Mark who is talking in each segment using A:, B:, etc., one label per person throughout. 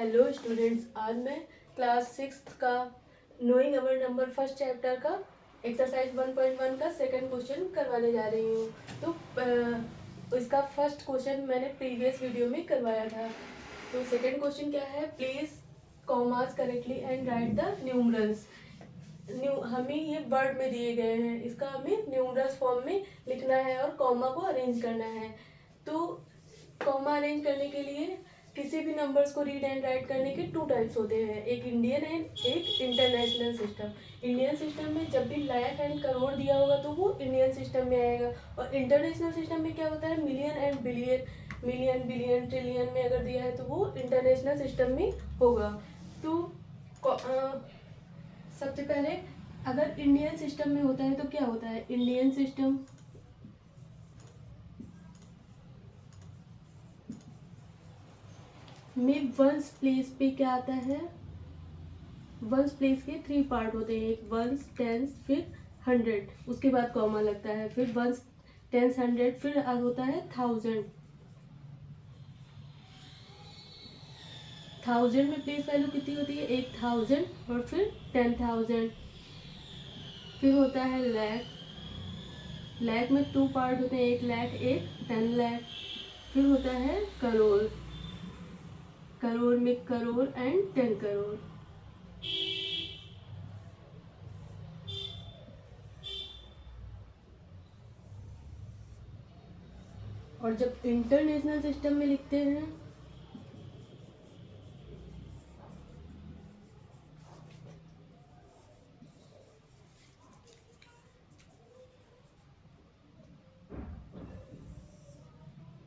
A: Hello students, आज मैं class 6 का knowing our number first chapter का एक्सरसाइज 1.1 का सेकंड क्वेश्चन करवाने जा रही हूँ। तो इसका फर्स्ट क्वेश्चन मैंने प्रीवियस वीडियो में करवाया था। तो सेकंड क्वेश्चन क्या है, place commas correctly and right the numerals. हमें ये वर्ड में दिए गए हैं, इसका हमें न्यूमरल्स फॉर्म में लिखना है और कॉमा को अरेंज करना है। तो कॉमा अरेंज करने के लिए किसी भी नंबर्स को रीड एंड राइट करने के 2 टाइप्स होते हैं, एक इंडियन एंड एक इंटरनेशनल सिस्टम। इंडियन सिस्टम में जब भी लाख एंड करोड़ दिया होगा तो वो इंडियन सिस्टम में आएगा, और इंटरनेशनल सिस्टम में क्या होता है, million and billion, million billion trillion में अगर दिया है तो वो इंटरनेशनल सिस्टम में होगा। तो सबसे पहले अगर इंडियन सिस्टम में होता है तो क्या होता है, इंडियन सिस्टम में वंस प्लेस पे क्या आता है, वंस प्लेस के 3 पार्ट होते हैं, एक वंस, टेंस, फिर 100, उसके बाद कॉमा लगता है, फिर वंस, टेंस, 100, फिर होता है 1000। 1000 में प्लेस वैल्यू कितनी होती है, 1000, और फिर 10,000, फिर होता है लाख। लाख में 2 पार्ट होते हैं, एक लाख, एक 10 लाख, फिर होता है करोड़। करोड़ में करोड़ एंड 10 करोड़। और जब इंटरनेशनल सिस्टम में लिखते हैं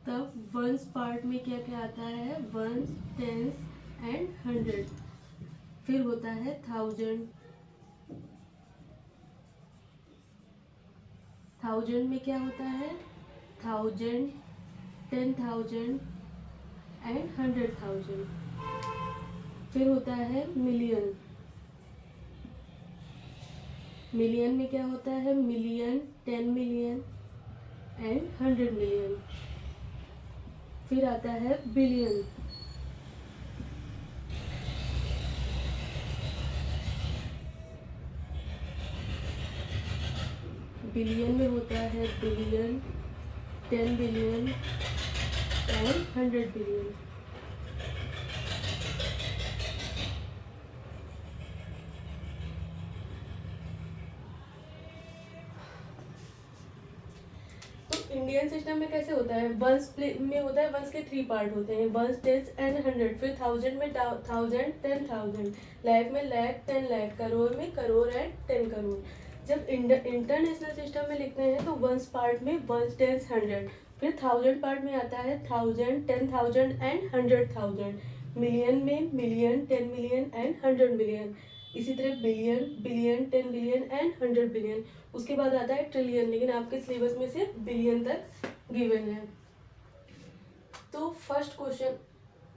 A: तब वंस पार्ट में क्या क्या आता है, वंस, टेंस एंड 100, फिर होता है 1000। 1000 में क्या होता है, 1000, 10,000 एंड 100,000, फिर होता है मिलियन। मिलियन में क्या होता है, मिलियन, 10 मिलियन एंड 100 मिलियन, फिर आता है बिलियन। बिलियन में होता है बिलियन, 10 बिलियन एंड 100 बिलियन। तो इंडियन सिस्टम में कैसे होता है, वंस में होता है, वंस के 3 पार्ट होते हैं, वंस, टेंस एंड 100, फिर 1000 में 1000, 10,000, लाख में लाख, 10 लाख, करोड़ में करोड़ एंड 10 करोड़। जब इंटरनेशनल सिस्टम में लिखते हैं तो वंस पार्ट में वंस, टेंस, 100, फिर 1000 पार्ट में आता है 1000, 10,000 एंड 100,000, मिलियन में मिलियन, 10 मिलियन एंड 100 मिलियन, इसी तरह billion, billion, 10 billion and 100 billion, उसके बाद आता है ट्रिलियन, लेकिन आपके सिलेबस में सिर्फ बिलियन तक गिवन है। तो फर्स्ट क्वेश्चन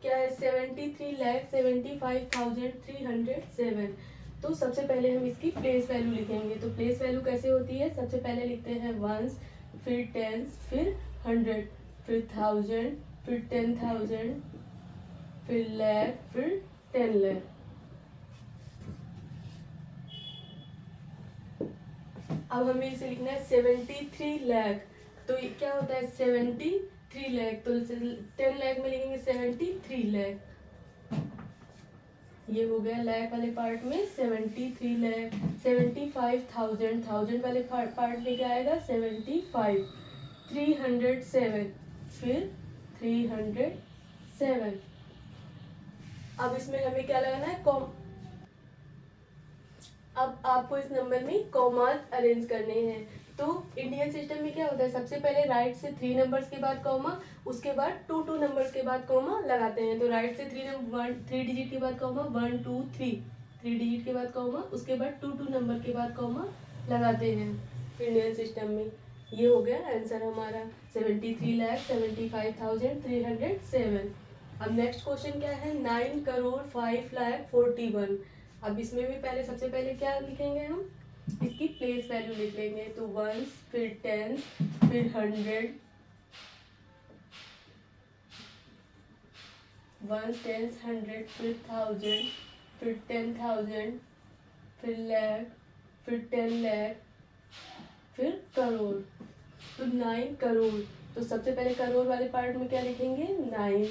A: क्या है, 73,75,307। तो सबसे पहले हम इसकी प्लेस वैल्यू लिखेंगे। तो प्लेस वैल्यू कैसे होती है, सबसे पहले लिखते हैं वंस, फिर टेंस, फिर 100, फिर 1000, फिर 10,000, फिर लाख, फिर 10 लाख। अब हमें इसे लिखना है 73 लाख। तो ये क्या होता है, 73 लाख, तो 10 लाख में लिखेंगे 73 लाख। ये हो गया लाख वाले पार्ट में 73 लाख। 75,000, 1000 वाले पार्ट में क्या आएगा, 75। 307, फिर 307। अब इसमें हमें क्या लगाना है, अब आपको इस नंबर में कॉमास अरेंज करने हैं। तो इंडियन सिस्टम में क्या होता है, सबसे पहले राइट से 3 नंबर्स के बाद कॉमा, उसके बाद 2 नंबर्स के बाद कॉमा लगाते हैं। तो राइट से 3 डिजिट के बाद कॉमा, 1 2 3, 3 डिजिट के बाद कॉमा, उसके बाद 2 नंबर के बाद कॉमा लगाते हैं इंडियन सिस्टम में। ये हो गया आंसर हमारा 73,75,307। अब नेक्स्ट क्वेश्चन क्या है, 9,05,41,। अब इसमें भी पहले सबसे पहले क्या लिखेंगे हम, इसकी प्लेस वैल्यू लिख लेंगे। तो वंस, फिर टेंस, फिर 100, वन, टेंस, हंड्रेड, फिर थाउजेंड, फिर 10,000, फिर लाख, फिर 10 लाख, फिर करोड़। तो 9 करोड़। तो सबसे पहले करोड़ वाले पार्ट में क्या लिखेंगे 9।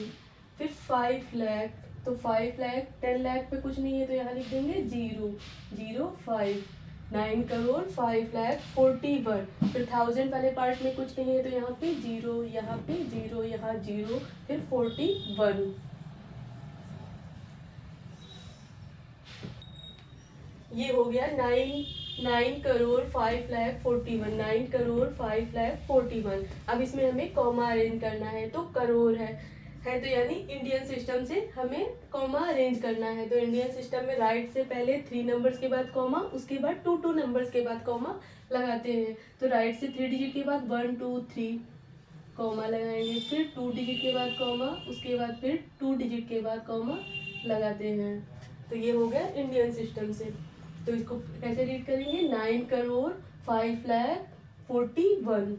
A: फिर 5 लाख, तो 5 लाख 10 लाख पे कुछ नहीं है तो यहाँ लिख देंगे 0, 0, 5। 9 करोड़ 5 लाख 41। फिर 1000 वाले पार्ट में कुछ नहीं है तो यहाँ पे 0, यहाँ पे 0, यहाँ 0, फिर 41। ये हो गया 9 करोड़ 5 लाख 41। 9 करोड़ 5 लाख 41। अब इसमें हमें कॉमा अरेंज करना है तो करोड़ है तो यानी इंडियन सिस्टम से हमें कॉमा अरेंज करना है। तो इंडियन सिस्टम में राइट से पहले 3 नंबर्स के बाद कॉमा, उसके बाद 2 नंबर्स के बाद कॉमा लगाते हैं। तो राइट से 3 डिजिट के बाद 1 2 3 कॉमा लगाएंगे, फिर 2 डिजिट के बाद कॉमा, उसके बाद फिर 2 डिजिट के बाद कॉमा लगाते हैं। तो ये हो गया इंडियन सिस्टम से। तो इसको कैसे रीड करेंगे 9 करोड़ 5 लाख 41।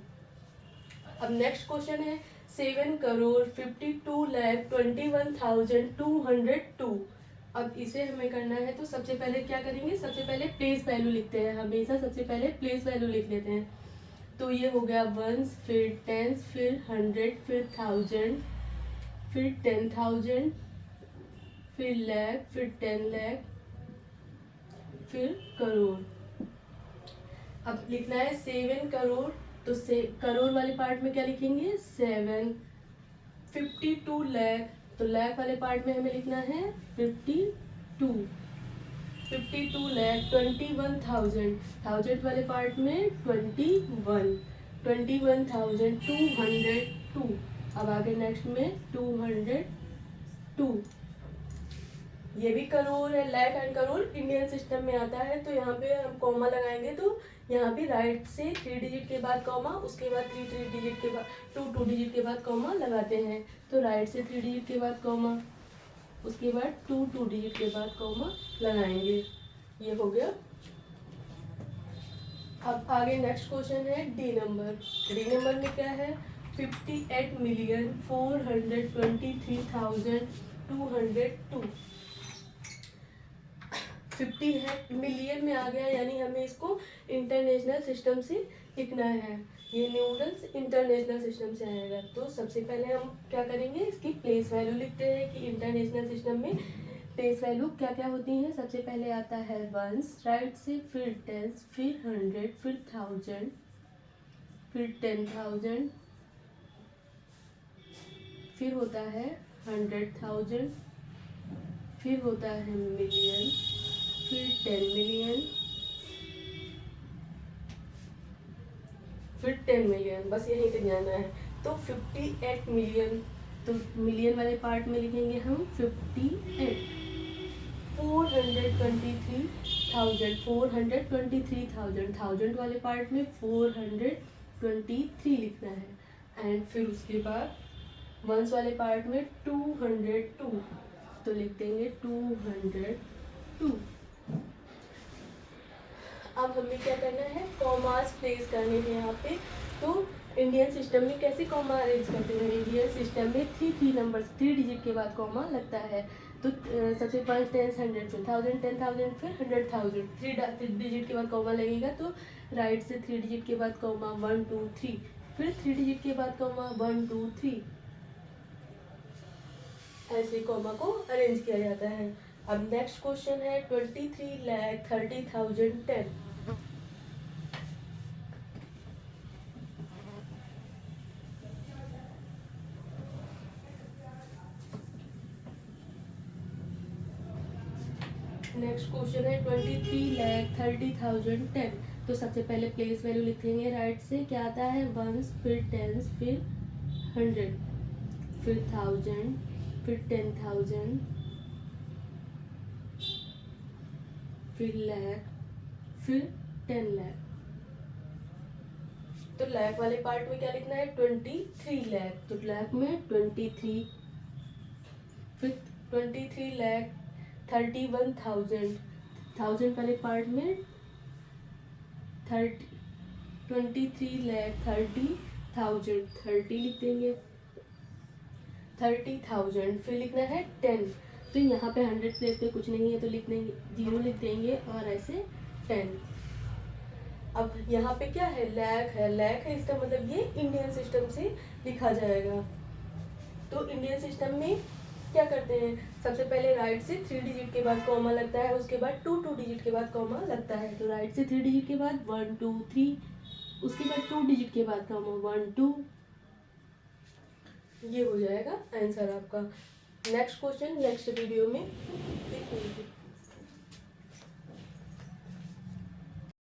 A: अब नेक्स्ट क्वेश्चन है 7 करोड़ 52 लाख 21,202। अब इसे हमें करना है तो सबसे पहले क्या करेंगे, सबसे पहले प्लेस वैल्यू लिखते हैं। हमेशा सबसे पहले प्लेस वैल्यू लिख लेते हैं। तो ये हो गया वंस, फिर टेंस, फिर 100, फिर 1000, फिर 10,000, फिर लाख, फिर 10 लाख, फिर करोड़। अब लिखना है 7 करोड़, तो से करोड़ वाले पार्ट में क्या लिखेंगे 7। 52 लाख, तो लाख वाले पार्ट में हमें लिखना है 52। 52 लाख 21,000, थाउजेंड वाले पार्ट में 21। 21,202। अब आगे नेक्स्ट में 202। ये भी करोड़ है, lakh and crore Indian system में आता है। तो यहाँ पे हम कॉमा लगाएंगे तो यहाँ पे राइट से 3 डिजिट के बाद कॉमा, उसके बाद 3 डिजिट के बाद 2 डिजिट के बाद कॉमा लगाते हैं। तो राइट से 3 डिजिट के बाद कॉमा, उसके बाद 2 डिजिट के बाद कॉमा लगाएंगे। ये हो गया। अब आगे नेक्स्ट क्वेश्चन है डी नंबर। डी नंबर में क्या है 58,423,202। 50 है मिलियन में आ गया, यानी हमें इसको इंटरनेशनल सिस्टम से लिखना है। ये न्यूटन्स इंटरनेशनल सिस्टम से आएगा। तो सबसे पहले हम क्या करेंगे, इसकी प्लेस वैल्यू लिखते हैं कि इंटरनेशनल सिस्टम में प्लेस वैल्यू क्या क्या होती है। सबसे पहले आता है वंस राइट से, फिर टेंस, फिर 100, फिर 1000, फिर 10,000, फिर होता है 100,000, फिर होता है मिलियन, फिर 10 मिलियन, फिर 10 मिलियन। बस यही तक जाना है। तो 58 मिलियन, तो मिलियन वाले पार्ट में लिखेंगे हम 58। 423,000, 423,000, थाउजेंड वाले पार्ट में 423 लिखना है। एंड फिर उसके बाद वंस वाले पार्ट में 202, तो लिख देंगे 202। अब हमें क्या करना है, कॉमास प्लेस करने हैं यहाँ पे। तो इंडियन सिस्टम में कैसे कॉमा अरेंज करते हैं, इंडियन सिस्टम में 3 नंबर्स 3 डिजिट के बाद कॉमा लगता है। तो सबसे 5 10 100, फिर 1000 10,000, फिर 100,000, 3 डिजिट के बाद कॉमा लगेगा। तो राइट से 3 डिजिट के बाद कॉमा 1 2 3, फिर 3 डिजिट के बाद कॉमा 1 2 3। ऐसे कॉमा को अरेंज किया जाता है। अब नेक्स्ट क्वेश्चन है 23,30,010। नेक्स्ट क्वेश्चन है 23,30,010। तो सबसे पहले प्लेस वैल्यू लिखेंगे राइट से, क्या आता है वंस, फिर टेंस, फिर 100, फिर 1000, फिर 10,000, फिर लाख, फिर 10 लाख। तो लाख वाले पार्ट में क्या लिखना है 23 लाख, तो लाख में 23, फिर 23,31,000, थाउजेंड वाले पार्ट में 23,30,000, 30 लिख देंगे। 30,000, फिर लिखना है 10। तो यहाँ पे 100 प्लेस पे कुछ नहीं है तो लिख देंगे 0 लिख देंगे और ऐसे 10। अब यहाँ पे क्या है, लैख है, इसका मतलब ये इंडियन सिस्टम से लिखा जाएगा। तो इंडियन सिस्टम में क्या करते हैं, सबसे पहले राइट से 3 डिजिट के बाद कॉमा लगता है, उसके बाद 2 डिजिट के बाद कॉमा लगता है। तो राइट से 3 डिजिट के बाद 1 2 3, उसके बाद 2 डिजिट के बाद कॉमा 1 2, ये हो जाएगा आंसर आपका। नेक्स्ट क्वेश्चन नेक्स्ट वीडियो में